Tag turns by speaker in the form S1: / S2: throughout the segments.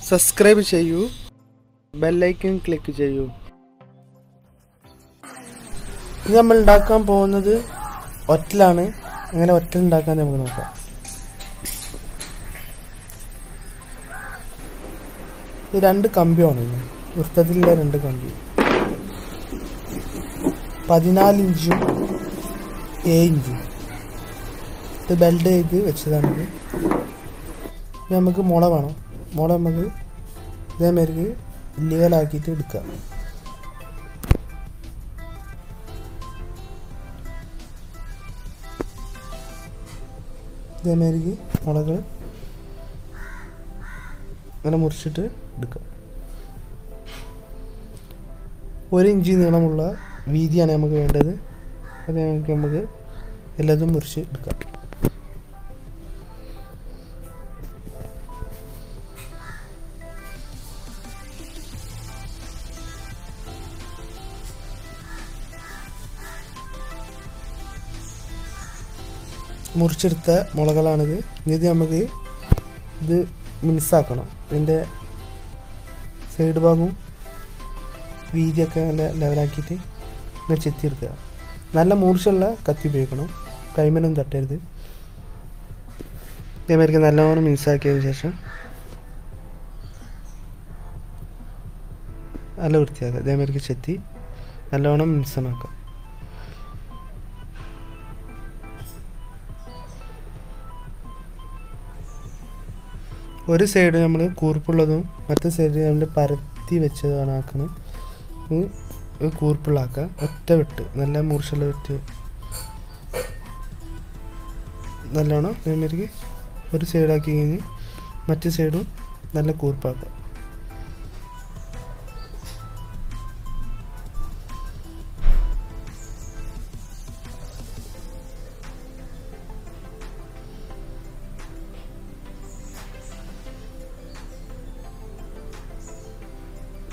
S1: Subscribe ചെയ്യൂ, bell icon click ചെയ്യൂ. ഇത് നമ്മൾ ഉണ്ടാക്കാൻ പോകുന്നത് ഒറ്റലാണ്. അങ്ങനെ ഒറ്റൽ ഉണ്ടാക്കാൻ നമുക്ക് നോക്കാം. ഇത് 2 കമ്പിയാണ്. വൃത്തത്തിലുള്ള 2 കമ്പി 14 ഇഞ്ചും 7 ഇഞ്ചും ഇത് ബെൽഡ് ചെയ്ത് വെച്ചതാണിത്. നമുക്ക് മുള വേണം. മുള നമുക്ക് ഇതേമാതിരി ഇല്ലികളാക്കിയിട്ട് എടുക്കാം. ഇതേമാതിരി മുളകൾ അങ്ങനെ മുറിച്ചിട്ട് എടുക്കാം. 1 ഇഞ്ച് നീളമുള്ള വീതിയാണ് നമുക്ക് വേണ്ടത്. അത് നമുക്ക് എല്ലാതും മുറിച്ച് എടുക്കാം. മുറിച്ചെടുത്ത മുളകളാണിത്. ഇത് നമുക്ക് ഇത് മിക്സാക്കണം. ഇതിൻ്റെ സൈഡ് ഭാഗവും വീതിയൊക്കെ നല്ല ലെവലാക്കിയിട്ട് ഇങ്ങനെ ചെത്തിയെടുക്കുക. നല്ല മൂർച്ചയുള്ള കത്തി ഉപയോഗിക്കണം. കൈമേലൊന്നും തട്ടരുത്. ഇതേമാതിരി നല്ലവണ്ണം മിക്സാക്കിയതിന് ശേഷം നല്ല വൃത്തിയാക്കുക. ഇതേമാതിരി ചെത്തി നല്ലവണ്ണം മിക്സമാക്കാം. ഒരു സൈഡ് നമ്മൾ കൂർപ്പുള്ളതും മറ്റേ സൈഡ് നമ്മൾ പരത്തി വെച്ചതാണ് ആക്കണം. കൂർപ്പുള്ളാക്കുക. ഒറ്റ വെട്ട്, നല്ല മൂർച്ചയുള്ള വെട്ട് നല്ലോണം ഇതേമാതിരി ഒരു സൈഡാക്കി കഴിഞ്ഞ് മറ്റേ സൈഡും നല്ല കൂർപ്പാക്കുക.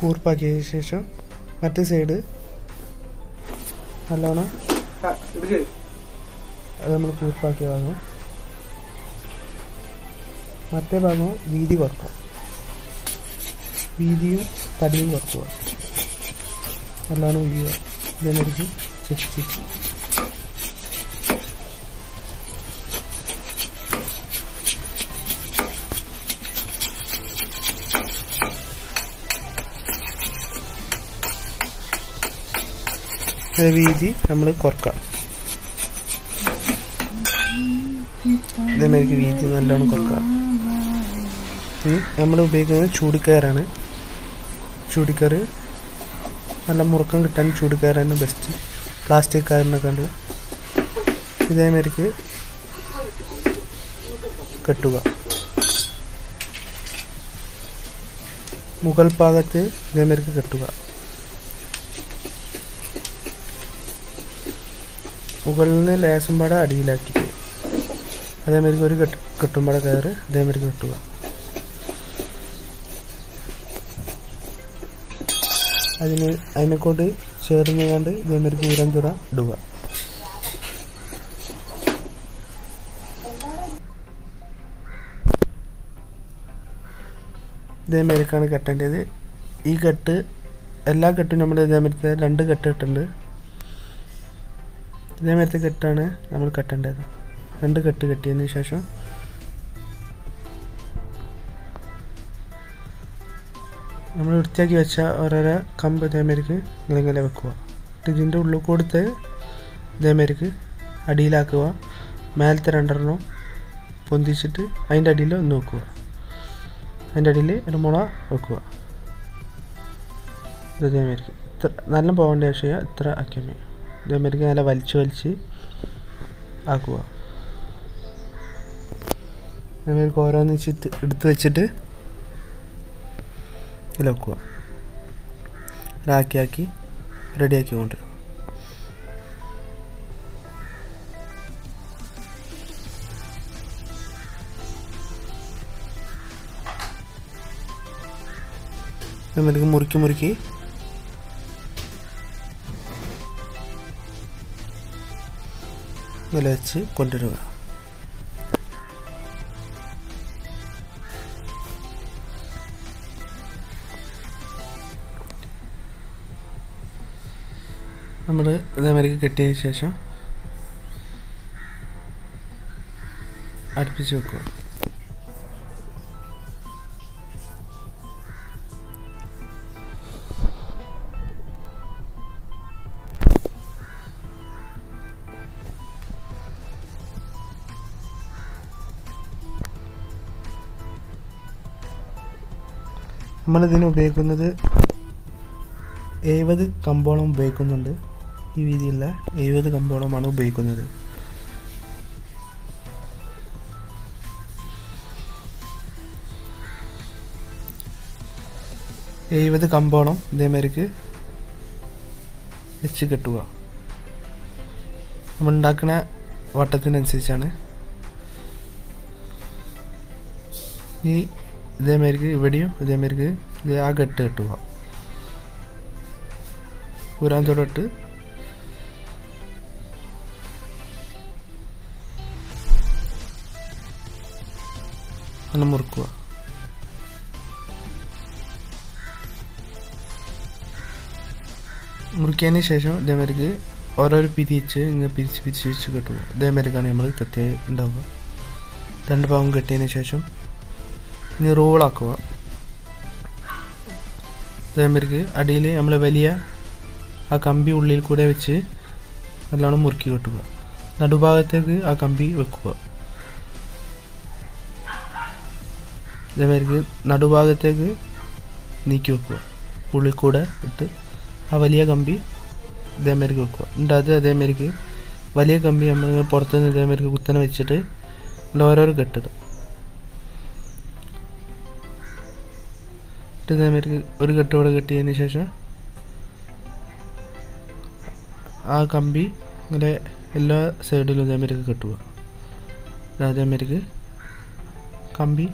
S1: കൂർപ്പാക്കിയതിന് ശേഷം മറ്റേ സൈഡ് നല്ലോണം അത് നമ്മൾ കൂർപ്പാക്കിയ ഭാഗം മറ്റേ ഭാഗം വീതി കുറക്കാം. വീതിയും തടിയും കുറക്കുക. നല്ലോണം വീതി ഇതേമാതിരി ചെത്തി വീതി നമ്മൾ കുറക്കാം. ഇതേമാതിരി വീതി നല്ലോണം കുറക്കാം. നമ്മൾ ഉപയോഗിക്കുന്നത് ചൂടിക്കയറാണ്. ചൂടിക്കയറ് നല്ല മുറുക്കം കിട്ടാൻ ചൂടിക്കയറാണ് ബെസ്റ്റ്. പ്ലാസ്റ്റിക് കയറിനെ കണ്ട് ഇതേമാതിരിക്ക് കെട്ടുക. മുകൾ ഭാഗത്ത് ഇതേമാതിരിക്ക് കെട്ടുക. മുകളിൽ നിന്ന് ലേശംപാടെ അടിയിലാക്കിയിട്ട് അതേമാതിരി ഒരു കെട്ടുമ്പാടെ കയറ് ഇതേമാതിരി കെട്ടുക. അതിനെക്കൊണ്ട് ചേർന്ന് കൊണ്ട് ഇതേമാതിരി ഊരഞ്ചുറ ഇടുക. ഇതേമാതിരിക്കാണ് കെട്ടേണ്ടത്. ഈ കെട്ട് എല്ലാ കെട്ടും നമ്മൾ ഇതേമാതിരി 2 കെട്ട് ഇട്ടുണ്ട്. ഇതേമാതിരത്തെ കെട്ടാണ് നമ്മൾ കെട്ടേണ്ടത്. 2 കെട്ട് കെട്ടിയതിന് ശേഷം നമ്മൾ വൃത്തിയാക്കി വെച്ച ഓരോരോ കമ്പ് ഇതേമാതിരിക്ക് ഇങ്ങനെ വെക്കുക. ഇതിൻ്റെ ഉള്ളിൽ കൊടുത്ത് ഇതേമാതിരിക്ക് അടിയിലാക്കുക. മേലത്തെ 2 പൊന്തിച്ചിട്ട് അതിൻ്റെ അടിയിൽ ഒന്ന് വെക്കുക. അതിൻ്റെ അടിയിൽ ഒരു മുള വെക്കുക. ഇതേമാതിരിക്ക് ഇത്ര നല്ല പോകേണ്ട ആവശ്യം ഇത്ര ആക്കിയാൽ മതി. ഇതേമാതിരിക്ക് നല്ല വലിച്ച് ആക്കുക. അതേമാതിരി ഓരോന്ന് എടുത്ത് വെച്ചിട്ട് ഇതിൽ വെക്കുക. ആക്കി റെഡിയാക്കി കൊണ്ടുവരും. അതേമാതിരി മുറുക്കി ഇങ്ങനെ വെച്ച് കൊണ്ടുവരിക. നമ്മൾ ഇതേമാതിരി കെട്ടിയതിന് ശേഷം അടുപ്പിച്ച് വെക്കുക. നമ്മളിതിന് ഉപയോഗിക്കുന്നത് 70 കമ്പോളം ഉപയോഗിക്കുന്നുണ്ട്. ഈ രീതിയിലുള്ള 70 കമ്പോളമാണ് ഉപയോഗിക്കുന്നത്. കമ്പോളം ഇതേമാതിരിക്ക് വെച്ച് കെട്ടുക. നമ്മൾ ഉണ്ടാക്കുന്ന വട്ടത്തിനനുസരിച്ചാണ്. ഈ ഇതേമാതിരിക്ക് ഇവിടെയും ഇതേമാതിരിക്ക് ആ കെട്ട് കെട്ടുക. ഊരാൻ തൊട്ടിട്ട് ഒന്ന് മുറുക്കുക. മുറിക്കതിന് ശേഷം ഇതേമാതിരിക്ക് ഓരോരോ പിരിച്ച് ഇങ്ങനെ പിരിച്ച് കെട്ടുക. ഇതേമാതിരിക്കാണ് നമ്മൾ കെട്ടി ഉണ്ടാവുക. 2 ഭാഗം കെട്ടിയതിന് ശേഷം ഇനി റോളാക്കുക. ഇതേമാതിരിക്ക് അടിയിൽ നമ്മൾ വലിയ ആ കമ്പി ഉള്ളിൽ കൂടെ വെച്ച് നല്ലോണം മുറുക്കി കെട്ടുക. നടുഭാഗത്തേക്ക് ആ കമ്പി വെക്കുക. ഇതേമാതിരിക്ക് നടുഭാഗത്തേക്ക് നീക്കി വെക്കുക. ഉള്ളിൽ കൂടെ ഇട്ട് ആ വലിയ കമ്പി ഇതേമാതിരിക്ക് വെക്കുക. എന്നിട്ട് അത് അതേമാതിരിക്ക് വലിയ കമ്പി നമ്മൾ പുറത്തുനിന്ന് ഇതേമാതിരിക്ക് കുത്തനെ വെച്ചിട്ട് ഓരോരോ കെട്ടിടും. ഇതേമാതിരിക്ക് ഒരു കെട്ട് ഇവിടെ കെട്ടിയതിന് ശേഷം ആ കമ്പി ഇങ്ങനെ എല്ലാ സൈഡിലും ഇതേമാതിരിക്ക് കെട്ടുക. അതേമാതിരിക്ക് കമ്പി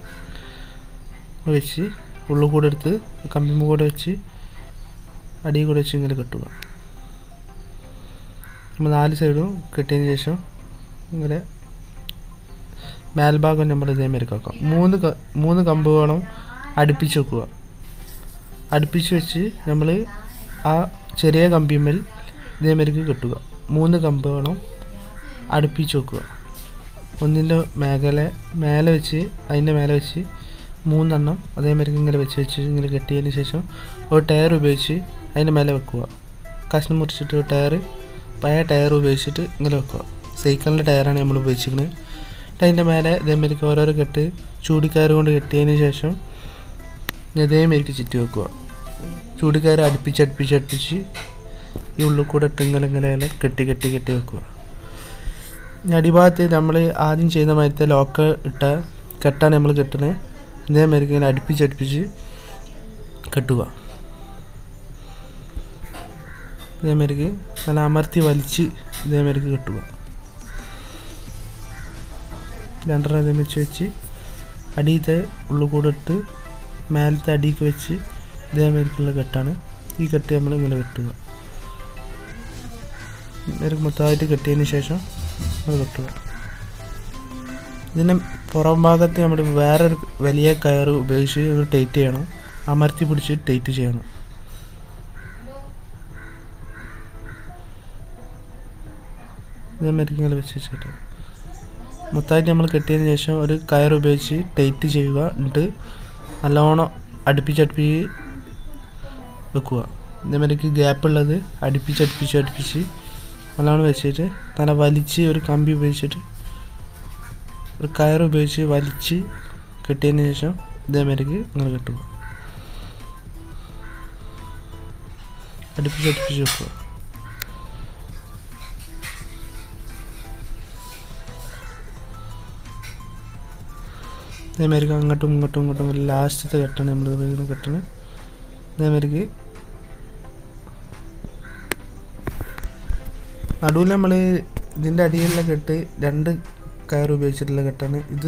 S1: വെച്ച് ഉള്ളിൽ കൂടെ എടുത്ത് കമ്പി കൂടെ വെച്ച് അടിയിൽ കൂടെ വെച്ച് ഇങ്ങനെ കെട്ടുക. നമ്മൾ 4 സൈഡും കെട്ടിയതിന് ശേഷം ഇങ്ങനെ മേൽഭാഗം നമ്മൾ ഇതേമാതിരിക്ക് ആക്കാം. 3 കമ്പുകളും അടുപ്പിച്ച് വെക്കുക. അടുപ്പിച്ച് വെച്ച് നമ്മൾ ആ ചെറിയ കമ്പിമ്മൽ ഇതേമാതിരിക്ക് കെട്ടുക. 3 കമ്പുകളും അടുപ്പിച്ച് വെക്കുക. ഒന്നിൻ്റെ മേലെ വെച്ച് അതിൻ്റെ മേലെ വെച്ച് 3 എണ്ണം അതേമാതിരിക്ക് ഇങ്ങനെ വെച്ച് ഇങ്ങനെ കെട്ടിയതിന് ശേഷം ഒരു ടയർ ഉപയോഗിച്ച് അതിൻ്റെ മേലെ വെക്കുക. കഷ്ണം മുറിച്ചിട്ട് പഴയ ടയർ ഉപയോഗിച്ചിട്ട് ഇങ്ങനെ വെക്കുക. സൈക്കിളിൻ്റെ ടയറാണ് നമ്മൾ ഉപയോഗിച്ചിരിക്കുന്നത്. അതിൻ്റെ മേലെ ഇതേമാതിരിക്ക് ഓരോരോ കെട്ട് ചൂടിക്കയർ കൊണ്ട് കെട്ടിയതിന് ശേഷം ഇതേമാതിരിക്ക് ചുറ്റി വെക്കുക. ചൂടിക്കയർ അടുപ്പിച്ച് ഈ ഉള്ളിൽ കൂടെ ഇട്ട് ഇങ്ങനെ കെട്ടി വെക്കുക. അടിഭാഗത്ത് നമ്മൾ ആദ്യം ചെയ്യുന്ന മാതിരത്തെ ലോക്ക് ഇട്ട കെട്ടാണ് നമ്മൾ കെട്ടുന്നത്. ഇതേമാതിരിക്ക് ഇങ്ങനെ അടുപ്പിച്ച് കെട്ടുക. ഇതേമാതിരിക്ക് നല്ല അമർത്തി വലിച്ച് ഇതേമാതിരിക്ക് കെട്ടുക. 2 ഇതേമാതിരി വെച്ച് അടിയത്തെ ഉള്ളിൽ കൂടെ ഇട്ട് മേലത്തെ അടിക്ക് വെച്ച് ഇതേമാതിരിക്കുള്ള കെട്ടാണ്. ഈ കെട്ട് നമ്മൾ ഇങ്ങനെ കെട്ടുക. ഇതേമാതിരി മൊത്തമായിട്ട് കെട്ടിയതിന് ശേഷം നമ്മൾ കെട്ടുക. ഇതിന് പുറം ഭാഗത്ത് നമ്മൾ വേറൊരു വലിയ കയർ ഉപയോഗിച്ച് ടൈറ്റ് ചെയ്യണം. അമർത്തി പിടിച്ച് ടൈറ്റ് ചെയ്യണം. ഇതേമാതിരി ഇങ്ങനെ വെച്ചിട്ട് മൊത്തമായിട്ട് നമ്മൾ കെട്ടിയതിന് ശേഷം ഒരു കയർ ഉപയോഗിച്ച് ടൈറ്റ് ചെയ്യുക. എന്നിട്ട് നല്ലോണം അടുപ്പിച്ച് വെക്കുക. ഇതേമാതിരിക്ക് ഗ്യാപ്പുള്ളത് അടുപ്പിച്ച് നല്ലോണം വെച്ചിട്ട് നല്ല വലിച്ച് ഒരു കമ്പി ഉപയോഗിച്ചിട്ട് ഒരു കയർ ഉപയോഗിച്ച് വലിച്ച് കെട്ടിയതിന് ശേഷം ഇതേമാതിരിക്ക് ഇങ്ങനെ കെട്ടുക. അടുപ്പിച്ച് വെക്കുക. ഇതേമാതിരിക്ക് അങ്ങോട്ടും ലാസ്റ്റത്തെ കെട്ടാണ് നമ്മൾ ഉപയോഗിക്കുന്ന കെട്ടാണ്. ഇതേമാതിരിക്ക് നടുവിൽ നമ്മൾ ഇതിൻ്റെ അടിയിലുള്ള കെട്ട് 2 കയർ ഉപയോഗിച്ചിട്ടുള്ള കെട്ടാണ്. ഇത്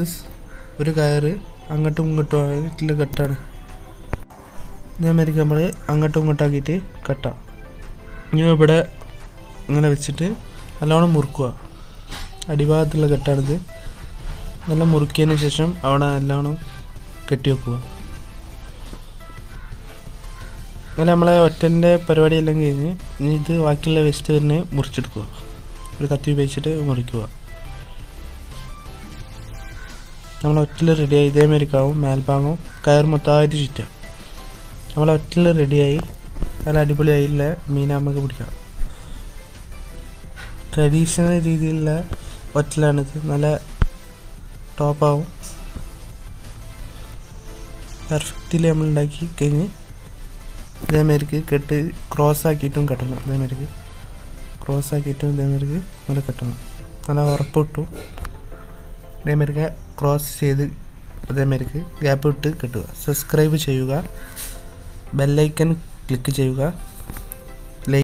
S1: ഒരു കയർ അങ്ങോട്ടും ആയിട്ടുള്ള കെട്ടാണ്. ഇതേമാതിരിക്ക് നമ്മൾ അങ്ങോട്ടും ആക്കിയിട്ട് കെട്ടാം. ഇനി ഇവിടെ ഇങ്ങനെ വെച്ചിട്ട് നല്ലോണം മുറുക്കുക. അടിഭാഗത്തുള്ള കെട്ടാണിത്. നല്ല മുറുക്കിയതിന് ശേഷം അവിടെ നല്ലോണം കെട്ടി വെക്കുക. അങ്ങനെ നമ്മളെ ഒറ്റൻ്റെ പരിപാടിയെല്ലാം കഴിഞ്ഞ് ഇനി ഇത് ബാക്കിയുള്ള വേസ്റ്റ് തന്നെ മുറിച്ചെടുക്കുക. ഒരു കത്തി ഉപയോഗിച്ചിട്ട് മുറിക്കുക. നമ്മൾ ഒറ്റൽ റെഡിയായി. ഇതേമാതിരിക്കാവും മേൽഭാഗവും കയർ മൊത്തമായിട്ട് ചുറ്റുക. നമ്മൾ ഒറ്റൽ റെഡിയായി. നല്ല അടിപൊളിയായില്ല മീൻ നമുക്ക് പിടിക്കാം. ട്രഡീഷണൽ രീതിയിലുള്ള ഒറ്റലാണിത്. നല്ല ടോപ്പാവും. പെർഫെക്റ്റിൽ നമ്മൾ ഉണ്ടാക്കി കഴിഞ്ഞ് ഇതേമാതിരിക്ക് കെട്ട് ക്രോസ് ആക്കിയിട്ടും കെട്ടണം. ഇതേമാതിരിക്ക് ക്രോസ് ആക്കിയിട്ടും ഇതേമാതിരിക്ക് നല്ല കെട്ടണം. നല്ല ഉറപ്പിട്ടു. ഇതേമാതിരിക്ക് ക്രോസ് ചെയ്ത് ഇതേമാതിരിക്ക് ഗ്യാപ്പ് ഇട്ട് കെട്ടുക. സബ്സ്ക്രൈബ് ചെയ്യുക. ബെല്ലൈക്കൺ ക്ലിക്ക് ചെയ്യുക.